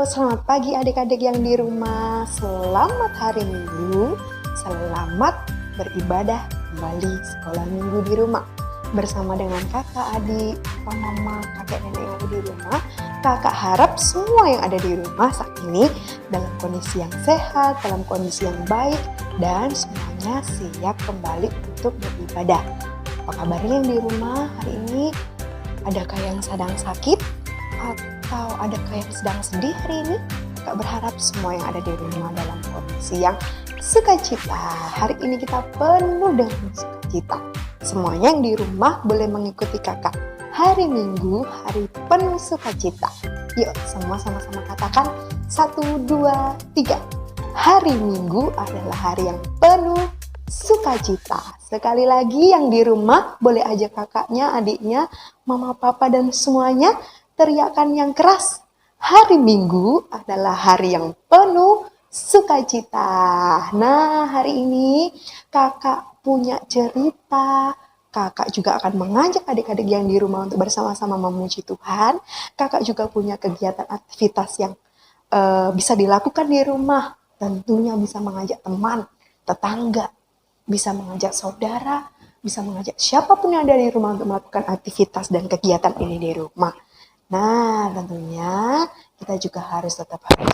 selamat pagi adik-adik yang di rumah. Selamat hari Minggu. Selamat beribadah kembali sekolah Minggu di rumah. Bersama dengan kakak, adik, papa, mama, kakek, nenek yang ada di rumah. Kakak harap semua yang ada di rumah saat ini dalam kondisi yang sehat, dalam kondisi yang baik, dan semuanya siap kembali untuk beribadah. Apa kabarnya yang di rumah hari ini? Adakah yang sedang sakit? Atau adakah yang sedang sedih hari ini? Kak berharap semua yang ada di rumah dalam kondisi yang sukacita. Hari ini kita penuh dengan sukacita. Semuanya yang di rumah boleh mengikuti kakak. Hari Minggu, hari penuh sukacita. Yuk semua sama-sama katakan 1, 2, 3. Hari Minggu adalah hari yang penuh sukacita. Sekali lagi yang di rumah boleh ajak kakaknya, adiknya, mama, papa, dan semuanya teriakan yang keras. Hari Minggu adalah hari yang penuh sukacita. Nah, hari ini kakak punya cerita. Kakak juga akan mengajak adik-adik yang di rumah untuk bersama-sama memuji Tuhan. Kakak juga punya kegiatan aktivitas yang bisa dilakukan di rumah. Tentunya bisa mengajak teman, tetangga, bisa mengajak saudara, bisa mengajak siapapun yang ada di rumah untuk melakukan aktivitas dan kegiatan ini di rumah. Nah, tentunya kita juga harus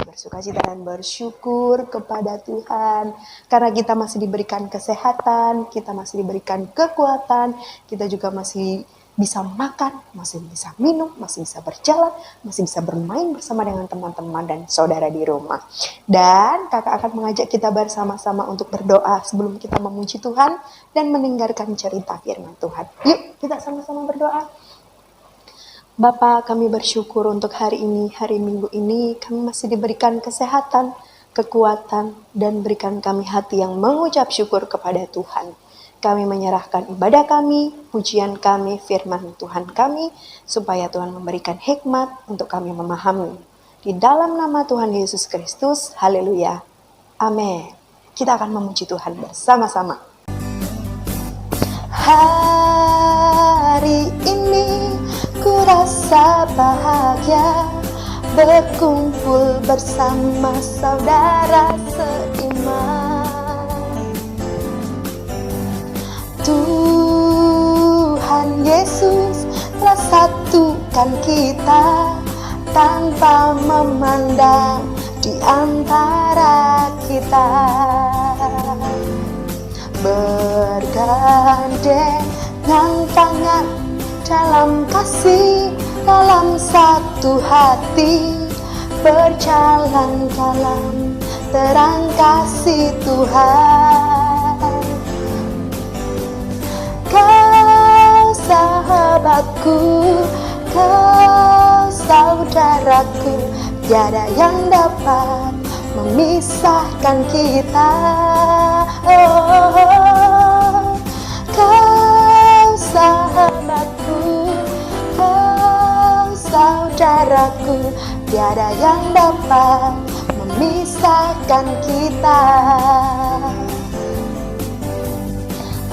bersukacita dan bersyukur kepada Tuhan. Karena kita masih diberikan kesehatan, kita masih diberikan kekuatan, kita juga masih bisa makan, masih bisa minum, masih bisa berjalan, masih bisa bermain bersama dengan teman-teman dan saudara di rumah. Dan kakak akan mengajak kita bersama-sama untuk berdoa sebelum kita memuji Tuhan dan mendengarkan cerita firman Tuhan. Yuk, kita sama-sama berdoa. Bapa, kami bersyukur untuk hari ini, hari Minggu ini, kami masih diberikan kesehatan, kekuatan, dan berikan kami hati yang mengucap syukur kepada Tuhan. Kami menyerahkan ibadah kami, pujian kami, firman Tuhan kami, supaya Tuhan memberikan hikmat untuk kami memahami. Di dalam nama Tuhan Yesus Kristus, haleluya, amin. Kita akan memuji Tuhan bersama-sama. Hari ini ku rasa bahagia berkumpul bersama saudara seiman. Tuhan Yesus telah satukan kita tanpa memandang di antara kita. Bergandengan tangan dalam kasih, dalam satu hati, berjalan dalam terang kasih Tuhan. Kau sahabatku, kau saudaraku, tiada yang dapat memisahkan kita. Kau sahabatku, kau saudaraku, tiada yang dapat memisahkan kita.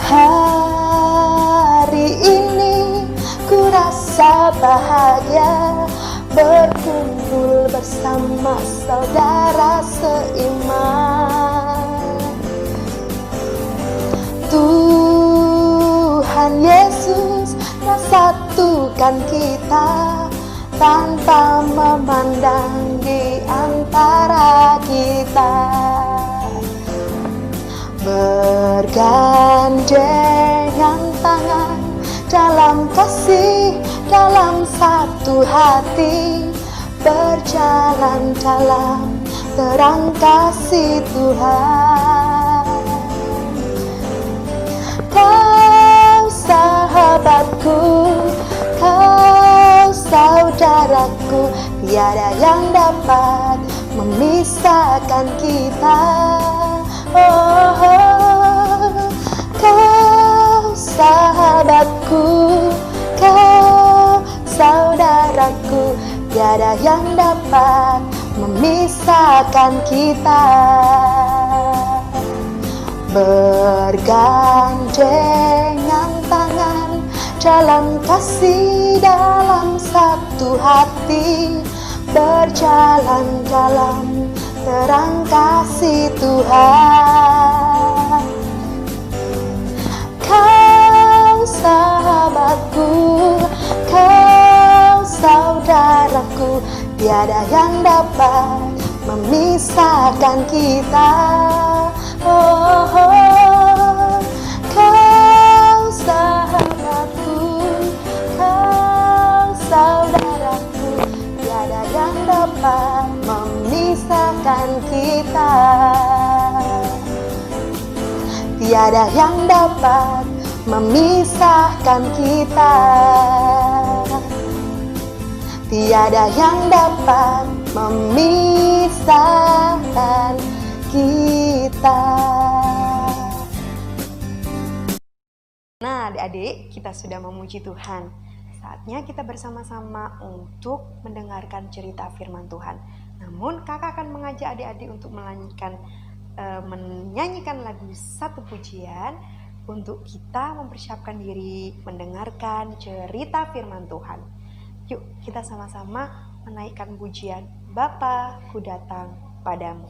Hari ini ku rasa bahagia berkumpul bersama saudara seiman. Tuhan Yesus telah satukan kita tanpa memandang di antara kita. Bergandengan tangan dalam kasih, dalam satu hati, berjalan dalam terang kasih Tuhan. Kau sahabatku, kau saudaraku, tiada yang dapat memisahkan kita. Kau sahabatku, kau saudaraku, tiada yang dapat memisahkan kita. Bergandengan tangan dalam kasih, dalam satu hati, berjalan dalam terang kasih Tuhan. Kau sahabatku, kau saudaraku, tiada yang dapat memisahkan kita. Oh, oh. Kau sahabatku, kau saudaraku, tiada yang dapat memisahkan kita. Tiada yang dapat memisahkan kita. Tiada yang dapat memisahkan kita. Nah, adik-adik, kita sudah memuji Tuhan. Saatnya kita bersama-sama untuk mendengarkan cerita firman Tuhan. Namun, kakak akan mengajak adik-adik untuk menyanyikan lagu satu pujian untuk kita mempersiapkan diri mendengarkan cerita firman Tuhan. Yuk, kita sama-sama menaikkan pujian Bapa, ku datang padamu.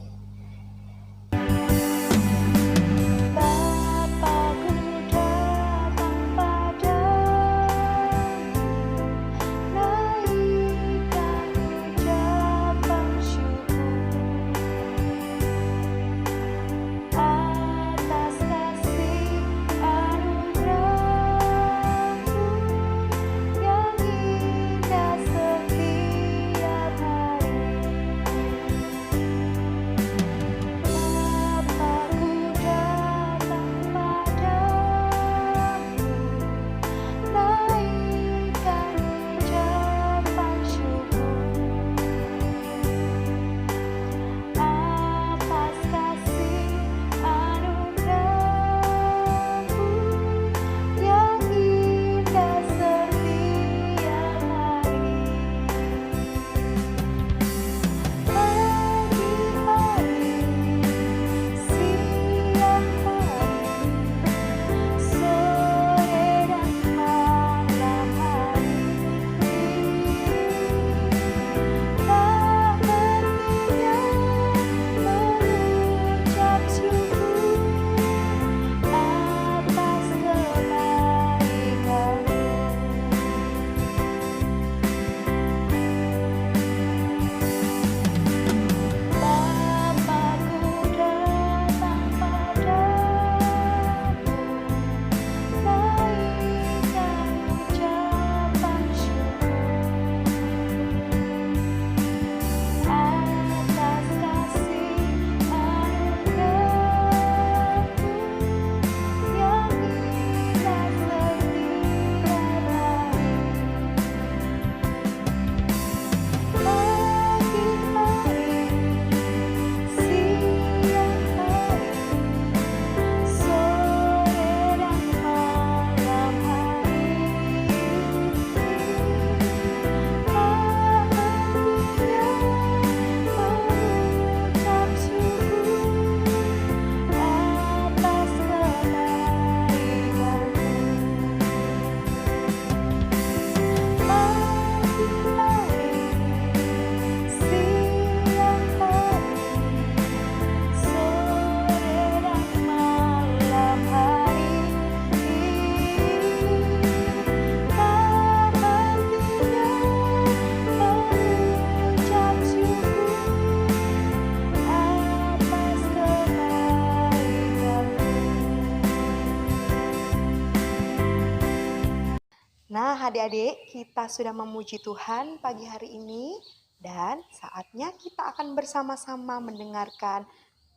Nah, adik-adik, kita sudah memuji Tuhan pagi hari ini dan saatnya kita akan bersama-sama mendengarkan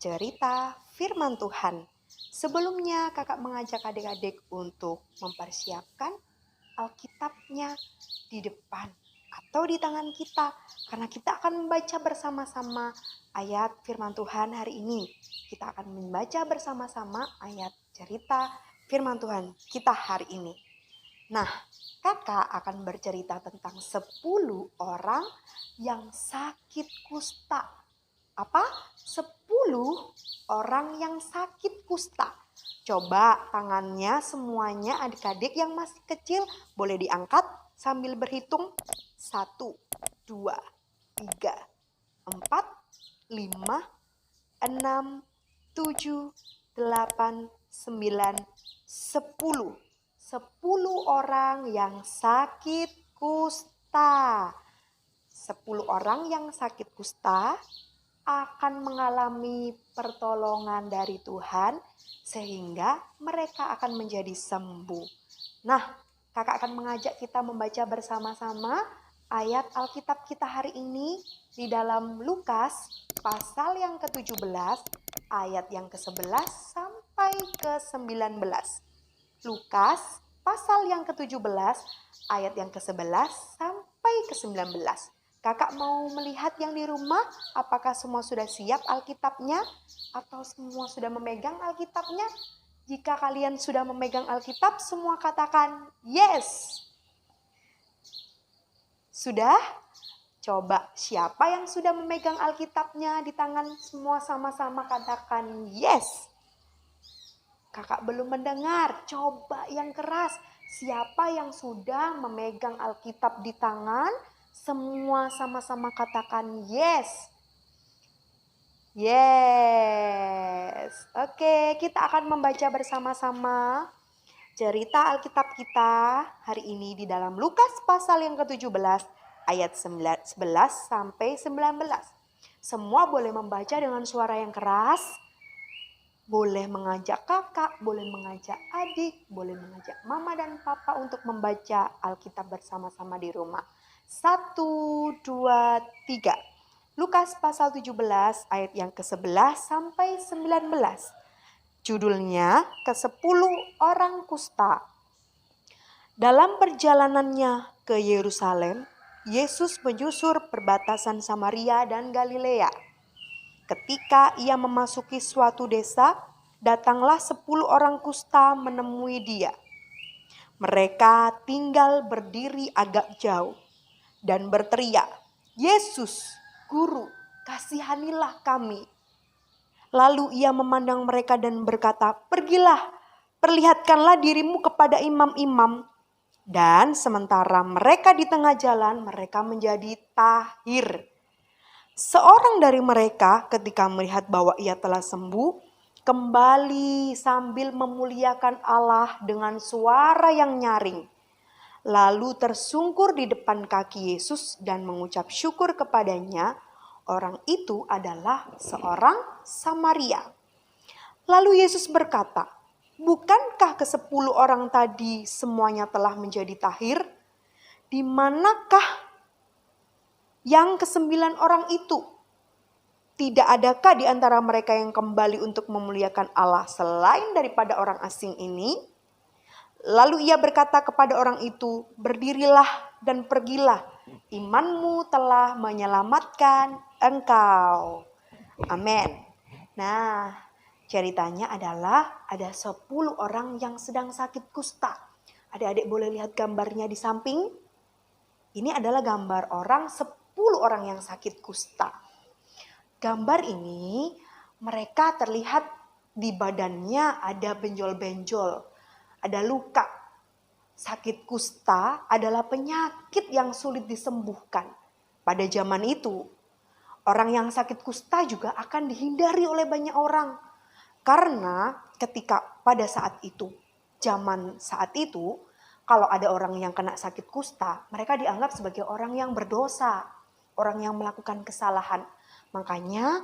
cerita firman Tuhan. Sebelumnya, kakak mengajak adik-adik untuk mempersiapkan Alkitabnya di depan atau di tangan kita, karena kita akan membaca bersama-sama ayat firman Tuhan hari ini. Kita akan membaca bersama-sama ayat cerita firman Tuhan kita hari ini. Nah, kakak akan bercerita tentang 10 orang yang sakit kusta. Apa? 10 orang yang sakit kusta. Coba tangannya semuanya adik-adik yang masih kecil boleh diangkat sambil berhitung. 1, 2, 3, 4, 5, 6, 7, 8, 9, 10. 10 orang yang sakit kusta. 10 orang yang sakit kusta akan mengalami pertolongan dari Tuhan sehingga mereka akan menjadi sembuh. Nah, kakak akan mengajak kita membaca bersama-sama ayat Alkitab kita hari ini di dalam Lukas pasal yang ke-17 ayat yang ke-11 sampai ke-19. Lukas pasal yang ke-17 ayat yang ke-11 sampai ke-19. Kakak mau melihat yang di rumah, apakah semua sudah siap Alkitabnya? Atau semua sudah memegang Alkitabnya? Jika kalian sudah memegang Alkitab, semua katakan yes. Sudah? Coba siapa yang sudah memegang Alkitabnya di tangan, semua sama-sama katakan yes. Kakak belum mendengar, coba yang keras. Siapa yang sudah memegang Alkitab di tangan? Semua sama-sama katakan yes. Yes. Oke, kita akan membaca bersama-sama cerita Alkitab kita hari ini di dalam Lukas pasal yang ke-17 ayat 11 sampai 19. Semua boleh membaca dengan suara yang keras. Boleh mengajak kakak, boleh mengajak adik, boleh mengajak mama dan papa untuk membaca Alkitab bersama-sama di rumah. 1, 2, 3. Lukas pasal 17 ayat yang ke-11 sampai 19. Judulnya ke-10 orang kusta. Dalam perjalanannya ke Yerusalem, Yesus menyusur perbatasan Samaria dan Galilea. Ketika ia memasuki suatu desa, datanglah 10 orang kusta menemui dia. Mereka tinggal berdiri agak jauh dan berteriak, "Yesus, Guru, kasihanilah kami." Lalu ia memandang mereka dan berkata, "Pergilah, perlihatkanlah dirimu kepada imam-imam." Dan sementara mereka di tengah jalan, mereka menjadi tahir. Seorang dari mereka ketika melihat bahwa ia telah sembuh, kembali sambil memuliakan Allah dengan suara yang nyaring. Lalu tersungkur di depan kaki Yesus dan mengucap syukur kepadanya. Orang itu adalah seorang Samaria. Lalu Yesus berkata, "Bukankah ke-10 orang tadi semuanya telah menjadi tahir? Di manakah yang ke-9 orang itu? Tidak adakah di antara mereka yang kembali untuk memuliakan Allah selain daripada orang asing ini?" Lalu ia berkata kepada orang itu, "Berdirilah dan pergilah, imanmu telah menyelamatkan engkau." Amin. Nah, ceritanya adalah ada 10 orang yang sedang sakit kusta. Adik-adik boleh lihat gambarnya di samping? Ini adalah gambar 10 orang yang sakit kusta. Gambar ini mereka terlihat di badannya ada benjol-benjol. Ada luka. Sakit kusta adalah penyakit yang sulit disembuhkan. Pada zaman itu, orang yang sakit kusta juga akan dihindari oleh banyak orang. Karena ketika pada saat itu, zaman saat itu, kalau ada orang yang kena sakit kusta, mereka dianggap sebagai orang yang berdosa, orang yang melakukan kesalahan. Makanya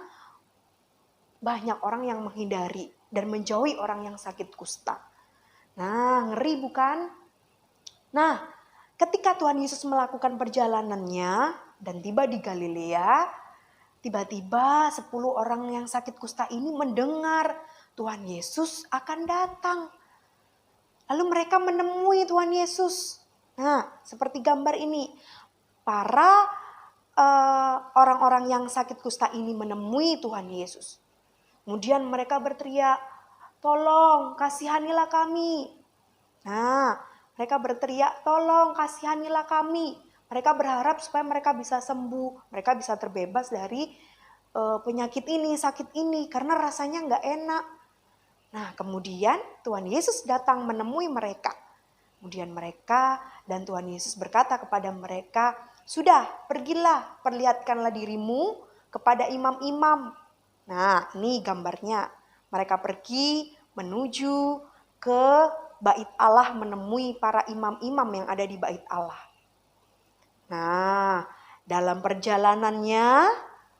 banyak orang yang menghindari dan menjauhi orang yang sakit kusta. Nah, ngeri bukan? Nah, ketika Tuhan Yesus melakukan perjalanannya dan tiba di Galilea, tiba-tiba 10 orang yang sakit kusta ini mendengar Tuhan Yesus akan datang. Lalu mereka menemui Tuhan Yesus. Nah, seperti gambar ini. Para orang-orang yang sakit kusta ini menemui Tuhan Yesus. Kemudian mereka berteriak, "Tolong, kasihanilah kami." Nah, mereka berteriak, "Tolong, kasihanilah kami." Mereka berharap supaya mereka bisa sembuh, mereka bisa terbebas dari penyakit ini, sakit ini, karena rasanya nggak enak. Nah, kemudian Tuhan Yesus datang menemui mereka. Kemudian mereka dan Tuhan Yesus berkata kepada mereka Sudah, pergilah, perlihatkanlah dirimu kepada imam-imam. Nah, ini gambarnya. Mereka pergi menuju ke bait Allah, menemui para imam-imam yang ada di bait Allah. Nah, dalam perjalanannya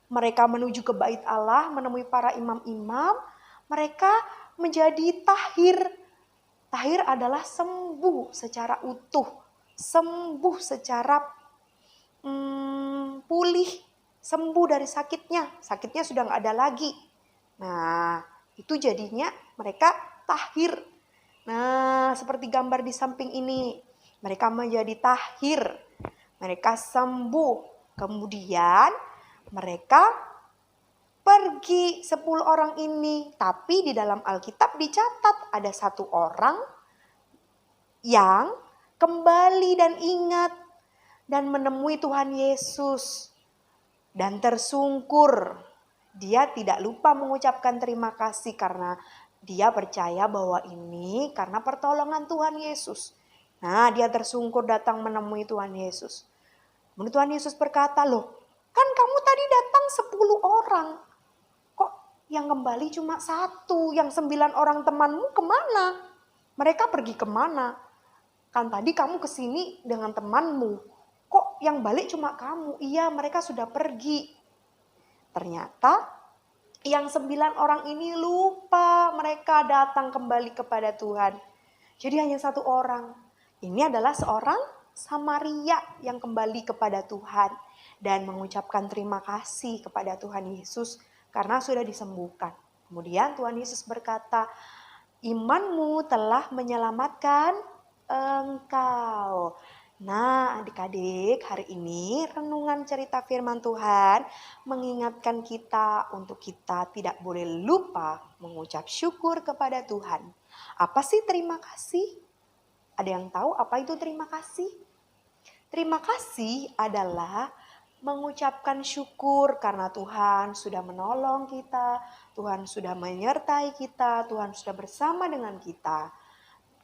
mereka menuju ke bait Allah, menemui para imam-imam, mereka menjadi tahir. Tahir adalah sembuh secara utuh, sembuh secara pulih, sembuh dari sakitnya. Sakitnya sudah nggak ada lagi. Nah, itu jadinya mereka tahir. Nah, seperti gambar di samping ini, mereka menjadi tahir. Mereka sembuh. Kemudian mereka pergi 10 orang ini. Tapi di dalam Alkitab dicatat ada 1 orang yang kembali dan ingat dan menemui Tuhan Yesus dan tersungkur. Dia tidak lupa mengucapkan terima kasih karena dia percaya bahwa ini karena pertolongan Tuhan Yesus. Nah, dia tersungkur datang menemui Tuhan Yesus. Kemudian Tuhan Yesus berkata, loh, kan kamu tadi datang 10 orang. Kok yang kembali cuma 1, yang 9 orang temanmu kemana? Mereka pergi kemana? Kan tadi kamu kesini dengan temanmu. Kok yang balik cuma kamu? Iya, mereka sudah pergi. Ternyata yang 9 orang ini lupa mereka datang kembali kepada Tuhan. Jadi hanya 1 orang. Ini adalah seorang Samaria yang kembali kepada Tuhan dan mengucapkan terima kasih kepada Tuhan Yesus karena sudah disembuhkan. Kemudian Tuhan Yesus berkata, imanmu telah menyelamatkan engkau. Nah, adik-adik, hari ini renungan cerita firman Tuhan mengingatkan kita untuk kita tidak boleh lupa mengucap syukur kepada Tuhan. Apa sih terima kasih? Ada yang tahu apa itu terima kasih? Terima kasih adalah mengucapkan syukur karena Tuhan sudah menolong kita, Tuhan sudah menyertai kita, Tuhan sudah bersama dengan kita.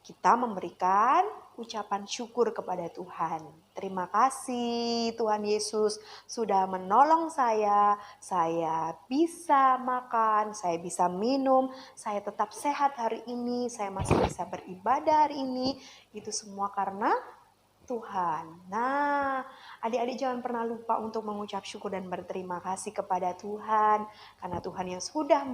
Kita memberikan ucapan syukur kepada Tuhan. Terima kasih Tuhan Yesus sudah menolong saya bisa makan, saya bisa minum, saya tetap sehat hari ini, saya masih bisa beribadah hari ini. Itu semua karena Tuhan. Nah, adik-adik jangan pernah lupa untuk mengucap syukur dan berterima kasih kepada Tuhan. Karena Tuhan yang sudah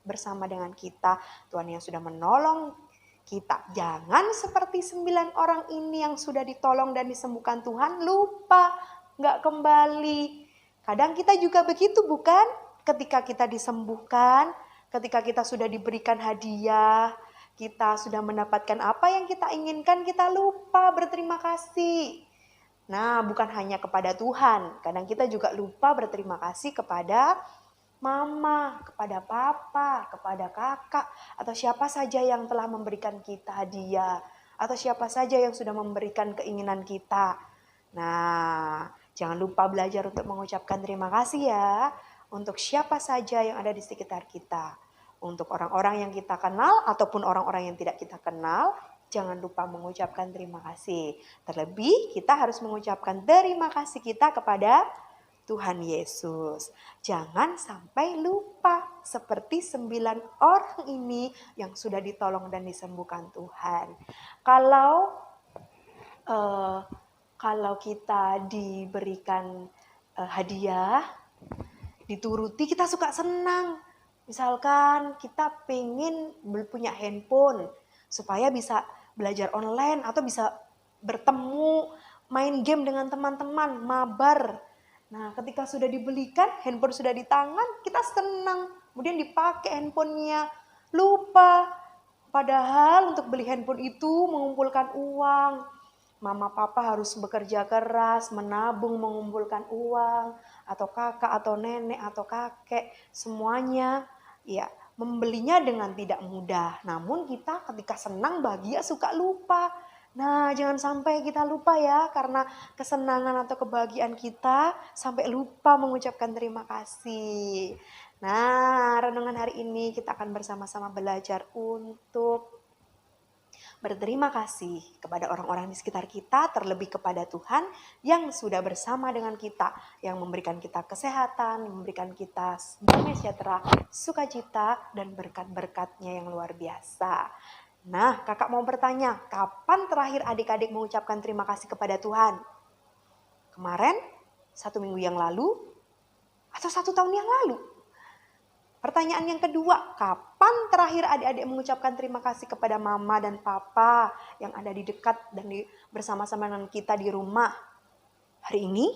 bersama dengan kita, Tuhan yang sudah menolong kita. Jangan seperti 9 orang ini yang sudah ditolong dan disembuhkan Tuhan, lupa, gak kembali. Kadang kita juga begitu bukan? Ketika kita disembuhkan, ketika kita sudah diberikan hadiah, kita sudah mendapatkan apa yang kita inginkan, kita lupa berterima kasih. Nah, bukan hanya kepada Tuhan, kadang kita juga lupa berterima kasih kepada mama, kepada papa, kepada kakak, atau siapa saja yang telah memberikan kita hadiah, atau siapa saja yang sudah memberikan keinginan kita. Nah, jangan lupa belajar untuk mengucapkan terima kasih ya, untuk siapa saja yang ada di sekitar kita. Untuk orang-orang yang kita kenal, ataupun orang-orang yang tidak kita kenal, jangan lupa mengucapkan terima kasih. Terlebih, kita harus mengucapkan terima kasih kita kepada Tuhan Yesus. Jangan sampai lupa seperti 9 orang ini yang sudah ditolong dan disembuhkan Tuhan. Kalau kita diberikan hadiah, dituruti, kita suka senang. Misalkan kita pengen punya handphone supaya bisa belajar online atau bisa bertemu, main game dengan teman-teman, mabar. Nah, ketika sudah dibelikan, handphone sudah di tangan, kita senang. Kemudian dipakai handphonenya, lupa. Padahal untuk beli handphone itu mengumpulkan uang. Mama papa harus bekerja keras, menabung, mengumpulkan uang. Atau kakak, atau nenek, atau kakek, semuanya ya membelinya dengan tidak mudah. Namun kita ketika senang, bahagia, suka lupa. Nah, jangan sampai kita lupa ya, karena kesenangan atau kebahagiaan kita sampai lupa mengucapkan terima kasih. Nah, renungan hari ini kita akan bersama-sama belajar untuk Berterima kasih kepada orang-orang di sekitar kita, terlebih kepada Tuhan yang sudah bersama dengan kita, yang memberikan kita kesehatan, memberikan kita damai sejahtera, sukacita, dan berkat-berkatnya yang luar biasa. Nah, kakak mau bertanya, kapan terakhir adik-adik mengucapkan terima kasih kepada Tuhan? Kemarin? 1 minggu yang lalu? Atau 1 tahun yang lalu? Pertanyaan yang kedua, kapan terakhir adik-adik mengucapkan terima kasih kepada mama dan papa yang ada di dekat dan bersama-sama dengan kita di rumah? Hari ini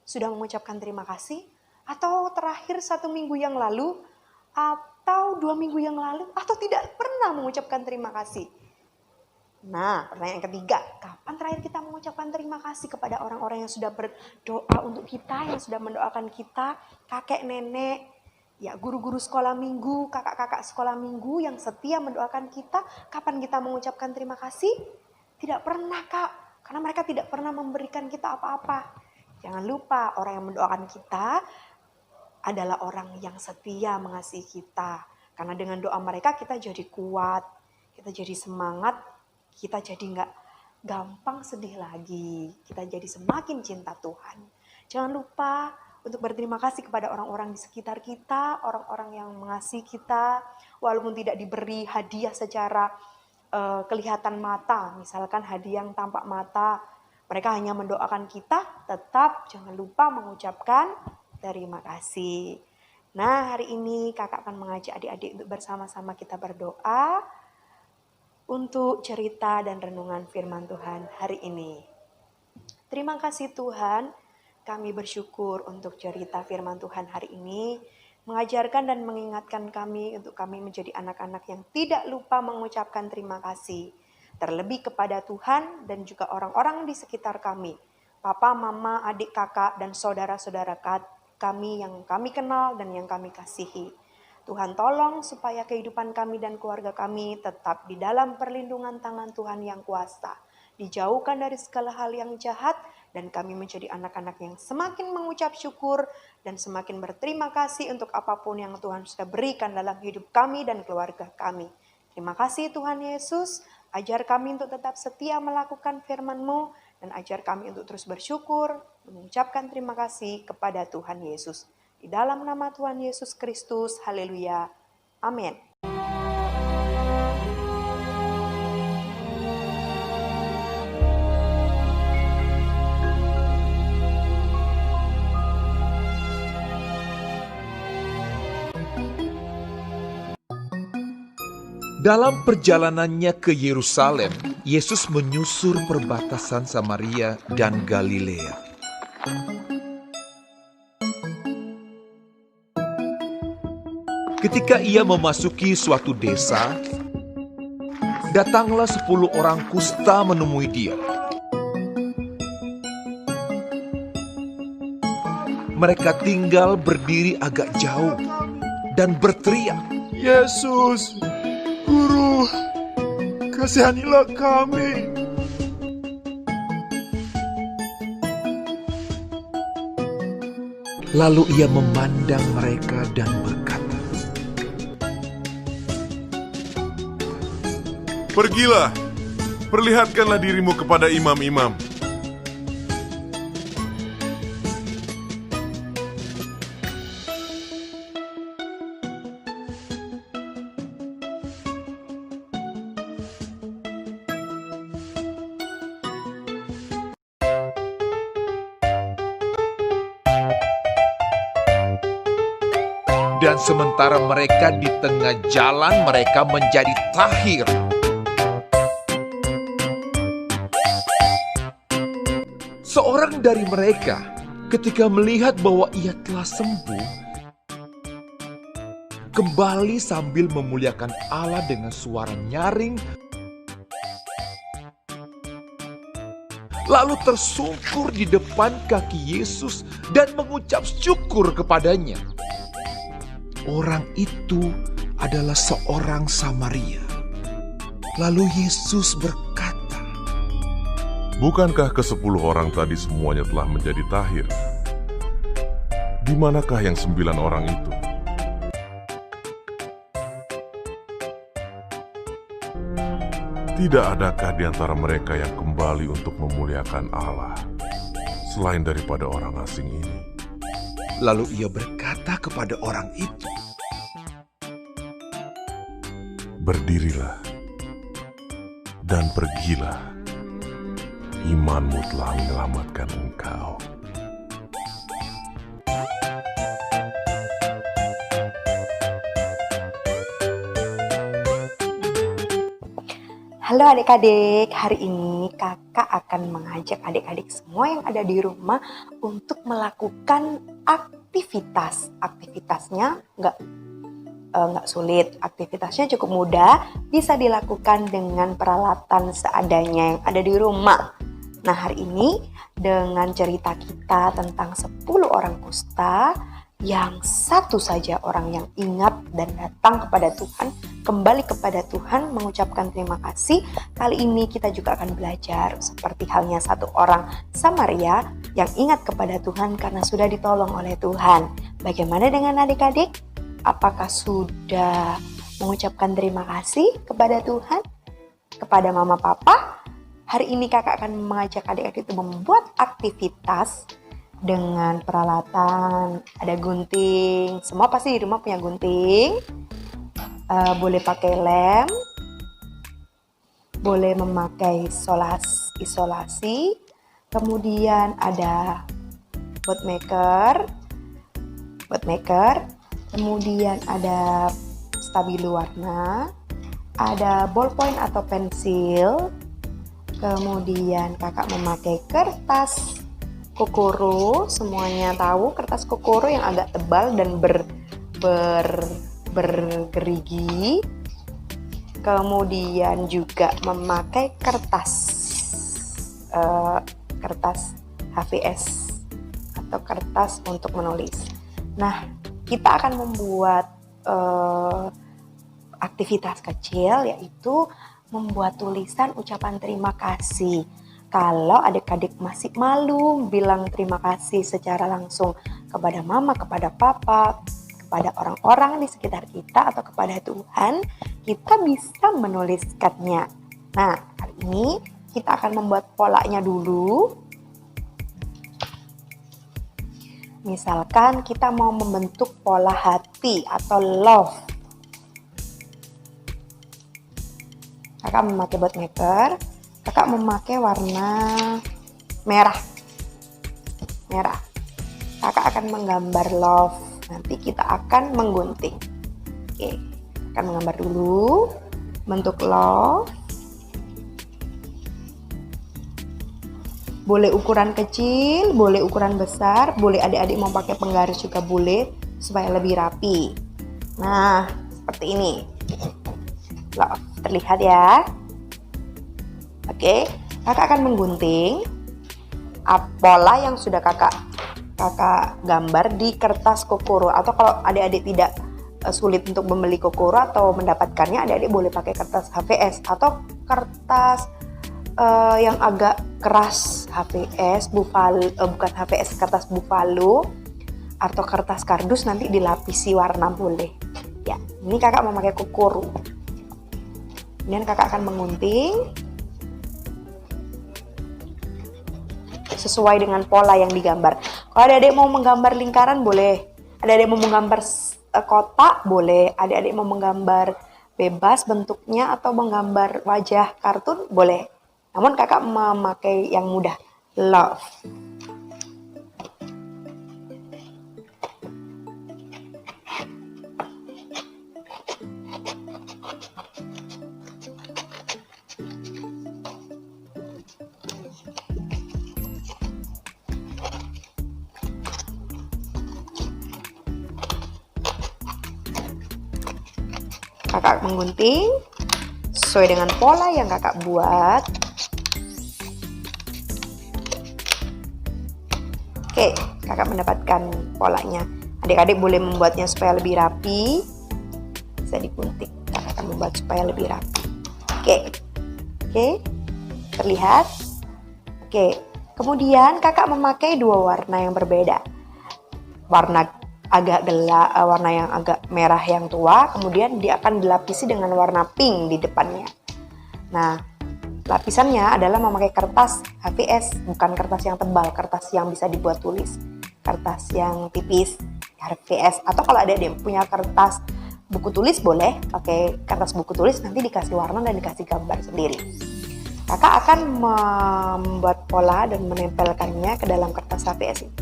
sudah mengucapkan terima kasih? Atau terakhir 1 minggu yang lalu? Atau 2 minggu yang lalu? Atau tidak pernah mengucapkan terima kasih? Nah, pertanyaan ketiga, kapan terakhir kita mengucapkan terima kasih kepada orang-orang yang sudah berdoa untuk kita, yang sudah mendoakan kita, kakek, nenek, ya guru-guru sekolah minggu, kakak-kakak sekolah minggu yang setia mendoakan kita, kapan kita mengucapkan terima kasih? Tidak pernah, Kak, karena mereka tidak pernah memberikan kita apa-apa. Jangan lupa, orang yang mendoakan kita adalah orang yang setia mengasihi kita. Karena dengan doa mereka kita jadi kuat, kita jadi semangat, kita jadi nggak gampang sedih lagi. Kita jadi semakin cinta Tuhan. Jangan lupa untuk berterima kasih kepada orang-orang di sekitar kita, orang-orang yang mengasihi kita, walaupun tidak diberi hadiah secara kelihatan mata, misalkan hadiah yang tampak mata, mereka hanya mendoakan kita, tetap jangan lupa mengucapkan terima kasih. Nah, hari ini kakak akan mengajak adik-adik untuk bersama-sama kita berdoa untuk cerita dan renungan firman Tuhan hari ini. Terima kasih Tuhan, kami bersyukur untuk cerita firman Tuhan hari ini, mengajarkan dan mengingatkan kami untuk kami menjadi anak-anak yang tidak lupa mengucapkan terima kasih, terlebih kepada Tuhan dan juga orang-orang di sekitar kami, papa, mama, adik, kakak, dan saudara-saudara kami yang kami kenal dan yang kami kasihi. Tuhan tolong supaya kehidupan kami dan keluarga kami tetap di dalam perlindungan tangan Tuhan yang kuasa. Dijauhkan dari segala hal yang jahat dan kami menjadi anak-anak yang semakin mengucap syukur dan semakin berterima kasih untuk apapun yang Tuhan sudah berikan dalam hidup kami dan keluarga kami. Terima kasih Tuhan Yesus, ajar kami untuk tetap setia melakukan firman-Mu dan ajar kami untuk terus bersyukur, mengucapkan terima kasih kepada Tuhan Yesus. Di dalam nama Tuhan Yesus Kristus, haleluya, amin. Dalam perjalanannya ke Yerusalem, Yesus menyusur perbatasan Samaria dan Galilea. Ketika ia memasuki suatu desa, datanglah 10 orang kusta menemui dia. Mereka tinggal berdiri agak jauh dan berteriak, "Yesus, Guru, kasihanilah kami." Lalu ia memandang mereka dan berkata, "Pergilah, perlihatkanlah dirimu kepada imam-imam." Dan sementara mereka di tengah jalan, mereka menjadi tahir. Seorang dari mereka, ketika melihat bahwa ia telah sembuh, kembali sambil memuliakan Allah dengan suara nyaring, lalu tersungkur di depan kaki Yesus dan mengucap syukur kepadanya. Orang itu adalah seorang Samaria. Lalu Yesus berkata, "Bukankah ke-10 orang tadi semuanya telah menjadi tahir? Di manakah yang 9 orang itu? Tidak adakah di antara mereka yang kembali untuk memuliakan Allah selain daripada orang asing ini? Lalu ia berkata kepada orang itu, Berdirilah dan pergilah. Imanmu telah menyelamatkan engkau. Halo adik-adik, hari ini kakak akan mengajak adik-adik semua yang ada di rumah untuk melakukan aktivitas. Aktivitasnya nggak sulit, aktivitasnya cukup mudah, bisa dilakukan dengan peralatan seadanya yang ada di rumah. Nah hari ini dengan cerita kita tentang 10 orang kusta, yang satu saja orang yang ingat dan datang kepada Tuhan, kembali kepada Tuhan, mengucapkan terima kasih. Kali ini kita juga akan belajar seperti halnya satu orang Samaria yang ingat kepada Tuhan karena sudah ditolong oleh Tuhan. Bagaimana dengan adik-adik? Apakah sudah mengucapkan terima kasih kepada Tuhan? Kepada mama papa? Hari ini kakak akan mengajak adik-adik itu membuat aktivitas dengan peralatan, ada gunting, semua pasti di rumah punya gunting, boleh pakai lem, boleh memakai isolasi, kemudian ada board maker, kemudian ada stabilo warna, ada ballpoint atau pensil, kemudian kakak memakai kertas kokoro, semuanya tahu kertas kokoro yang agak tebal dan bergerigi. Kemudian juga memakai kertas HVS atau kertas untuk menulis. Nah, kita akan membuat aktivitas kecil, yaitu membuat tulisan ucapan terima kasih. Kalau adik-adik masih malu bilang terima kasih secara langsung kepada mama, kepada papa, kepada orang-orang di sekitar kita atau kepada Tuhan, kita bisa menuliskannya. Nah, kali ini kita akan membuat polanya dulu. Misalkan kita mau membentuk pola hati atau love. Kakak memakai board maker. Kakak memakai warna merah. Kakak akan menggambar love. Nanti kita akan menggunting. Oke, akan menggambar dulu bentuk love. Boleh ukuran kecil, boleh ukuran besar, boleh adik-adik mau pakai penggaris juga boleh supaya lebih rapi. Nah, seperti ini. Love, terlihat ya. Oke, kakak akan menggunting pola yang sudah kakak gambar di kertas kokoro. Atau kalau adik-adik tidak sulit untuk membeli kokoro atau mendapatkannya, adik-adik boleh pakai kertas HVS atau kertas yang agak keras, HVS bukan HVS, kertas buffalo atau kertas kardus, nanti dilapisi warna boleh. Ya, ini kakak memakai kokoro. Kemudian kakak akan menggunting sesuai dengan pola yang digambar. Kalau adik-adik mau menggambar lingkaran boleh, adik-adik mau menggambar kotak boleh, adik-adik mau menggambar bebas bentuknya atau menggambar wajah kartun boleh. Namun kakak memakai yang mudah, love. Kakak menggunting sesuai dengan pola yang kakak buat. Oke, kakak mendapatkan polanya. Adik-adik boleh membuatnya supaya lebih rapi. Bisa digunting. Kakak akan membuat supaya lebih rapi. Oke, terlihat. Oke, kemudian kakak memakai dua warna yang berbeda. Warna agak gelap, warna yang agak merah yang tua, kemudian dia akan dilapisi dengan warna pink di depannya. Nah, Lapisannya adalah memakai kertas HVS, bukan kertas yang tebal, kertas yang bisa dibuat tulis. Kertas yang tipis, HVS. Atau kalau ada yang punya kertas buku tulis, boleh pakai kertas buku tulis, nanti dikasih warna dan dikasih gambar sendiri. Kakak akan membuat pola dan menempelkannya ke dalam kertas HVS ini.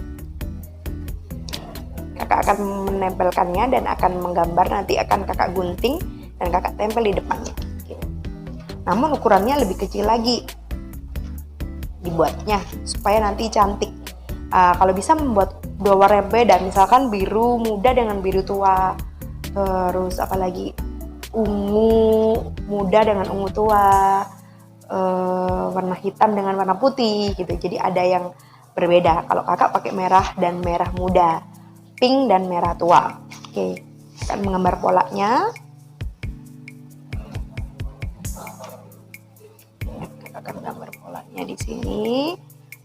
Kakak akan menempelkannya dan akan menggambar, nanti akan kakak gunting dan kakak tempel di depannya. Namun ukurannya lebih kecil lagi dibuatnya supaya nanti cantik. Kalau bisa membuat dua warna beda, misalkan biru muda dengan biru tua, terus apalagi ungu muda dengan ungu tua, warna hitam dengan warna putih gitu. Jadi ada yang berbeda. Kalau kakak pakai merah dan merah muda, pink dan merah tua. Oke, akan menggambar polanya. Kakak akan gambar polanya di sini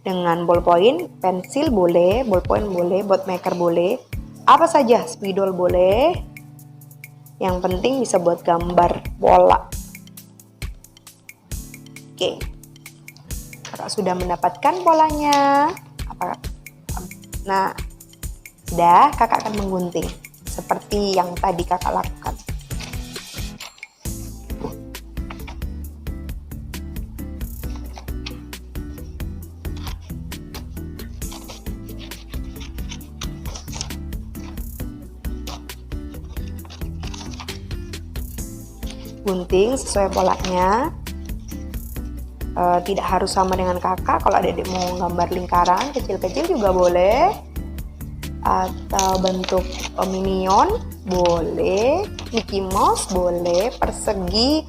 dengan ballpoint, pensil boleh, ballpoint boleh, board maker boleh, apa saja, spidol boleh. Yang penting bisa buat gambar pola. Oke, kakak sudah mendapatkan polanya. Nah, sudah, kakak akan menggunting seperti yang tadi kakak lakukan. Gunting sesuai polanya. Tidak harus sama dengan kakak. Kalau adik mau gambar lingkaran kecil-kecil juga boleh, atau bentuk minion boleh, Mickey Mouse boleh, persegi,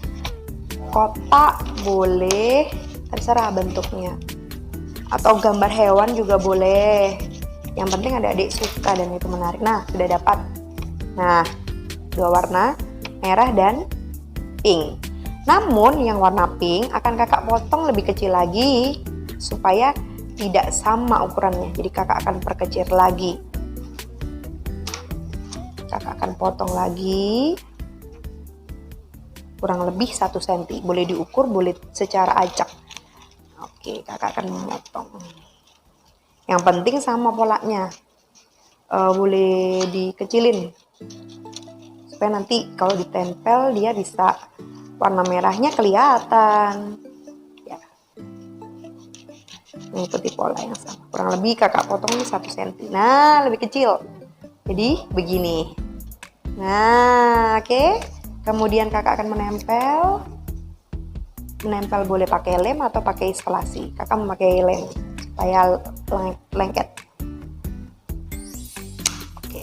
kotak boleh, terserah bentuknya, atau gambar hewan juga boleh. Yang penting adik-adik suka dan itu menarik. Nah, sudah dapat. Nah, dua warna, merah dan pink. Namun yang warna pink akan kakak potong lebih kecil lagi supaya tidak sama ukurannya. Jadi kakak akan perkecil lagi. Kakak akan potong lagi kurang lebih 1 cm. Boleh diukur, boleh secara acak. Oke, kakak akan memotong. Yang penting sama polanya. Boleh dikecilin supaya nanti kalau ditempel dia bisa warna merahnya kelihatan ya. Mengikuti pola yang sama. Kurang lebih kakak potong 1 cm. Nah, lebih kecil. Jadi begini. Nah, oke. Kemudian kakak akan menempel. Menempel boleh pakai lem atau pakai spasi. Kakak memakai lem supaya lengket. Oke.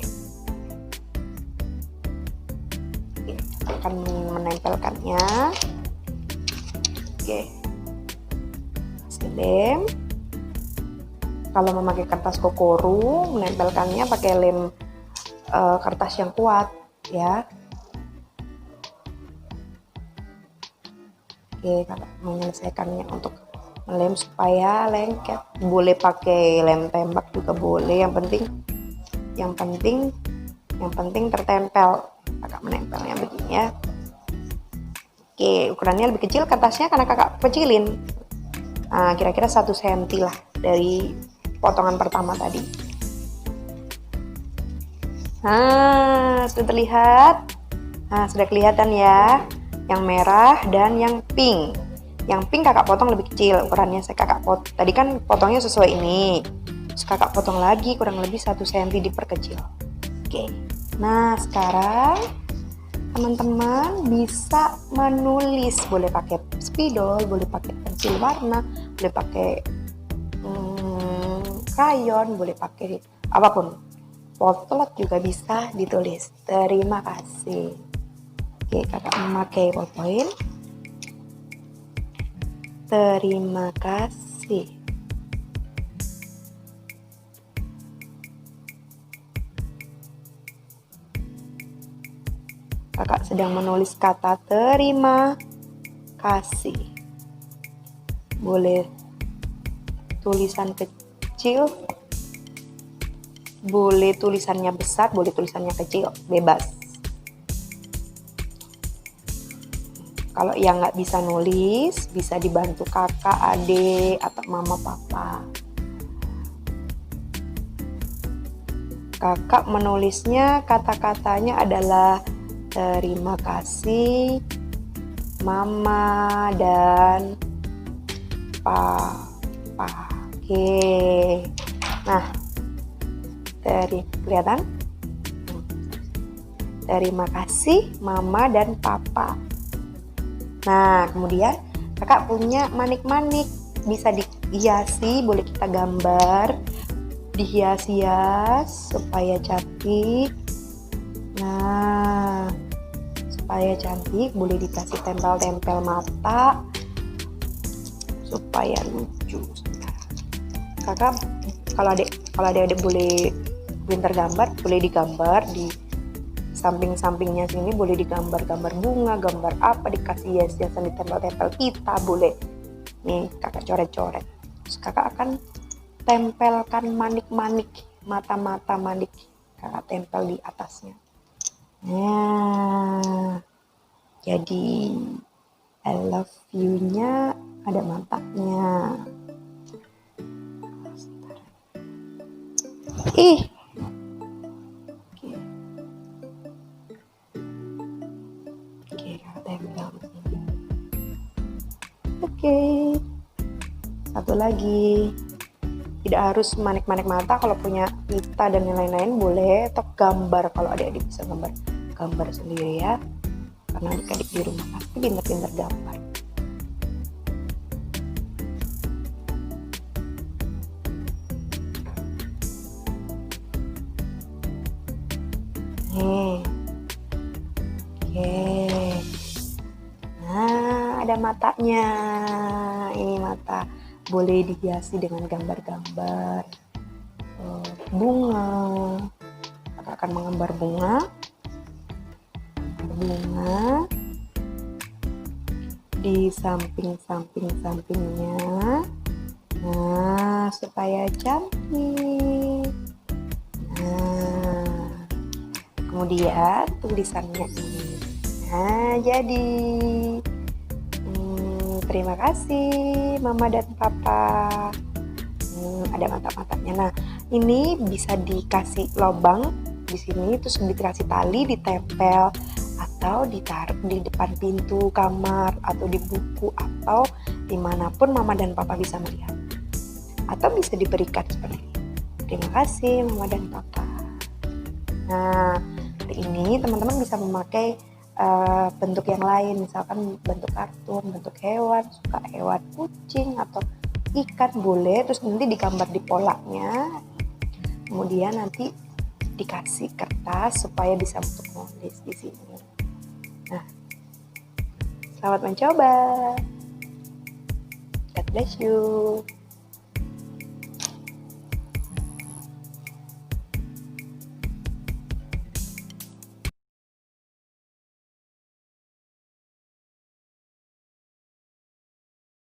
Akan menempelkannya. Oke. Kasih lem. Kalau memakai kertas kokoro, menempelkannya pakai lem kertas yang kuat ya. Oke, kakak menyelesaikannya untuk melem supaya lengket. Boleh pakai lem tembak juga boleh. Yang penting tertempel. Kakak menempelnya begini ya. Oke, ukurannya lebih kecil kertasnya karena kakak kecilin. Nah, kira-kira 1 cm lah dari potongan pertama tadi. Nah, sudah terlihat. Nah, sudah kelihatan ya. Yang merah dan yang pink. Yang pink kakak potong lebih kecil ukurannya. Tadi kan potongnya sesuai ini. Terus kakak potong lagi kurang lebih 1 cm diperkecil. Oke. Nah, sekarang teman-teman bisa menulis. Boleh pakai spidol, boleh pakai pensil warna, boleh pakai krayon, boleh pakai apapun. Potlot juga bisa ditulis. Terima kasih. Oke, kakak memakai ballpoint. Terima kasih. Kakak sedang menulis kata terima kasih. Boleh tulisan kecil, boleh tulisannya besar, boleh tulisannya kecil, bebas. Kalau yang nggak bisa nulis, bisa dibantu kakak, adik, atau mama, papa. Kakak menulisnya kata-katanya adalah terima kasih mama dan papa. Oke. Nah, kelihatan? Terima kasih mama dan papa. Nah, kemudian kakak punya manik-manik, bisa dihiasi, boleh kita gambar, dihias-hias supaya cantik. Nah, supaya cantik boleh dikasih tempel-tempel mata supaya lucu. Kakak kalau adik boleh pintar gambar, boleh digambar di samping-sampingnya sini, boleh digambar-gambar bunga, gambar apa, dikasih hias-hiasan, ditempel-tempel kita boleh. Nih kakak coret-coret. Terus kakak akan tempelkan manik-manik, mata-mata manik, kakak tempel di atasnya. Nah, jadi I love you-nya ada matanya. Ih, oke, kakak tempel di sini. Oke, satu lagi. Tidak harus manik-manik mata, kalau punya pita dan yang lain-lain boleh, atau gambar kalau adik-adik bisa gambar sendiri ya, karena adik-adik di rumah pasti pintar-pintar gambar. Nih, oke, nah ada matanya, ini mata. Boleh dihiasi dengan gambar-gambar bunga. Kakak akan menggambar bunga di sampingnya. Nah, supaya cantik. Nah, kemudian tulisannya ini. Nah, jadi terima kasih mama dan papa. Ada mata-matanya. Nah, ini bisa dikasih lubang di sini, terus dikasih tali, ditempel, atau ditaruh di depan pintu kamar, atau di buku, atau dimanapun mama dan papa bisa melihat. Atau bisa diberikan seperti ini. Terima kasih mama dan papa. Nah, ini teman-teman bisa memakai bentuk yang lain, misalkan bentuk kartun, bentuk hewan, suka hewan kucing atau ikan boleh, terus nanti digambar di polanya, kemudian nanti dikasih kertas supaya bisa untuk nulis di sini. Nah, selamat mencoba. God bless you.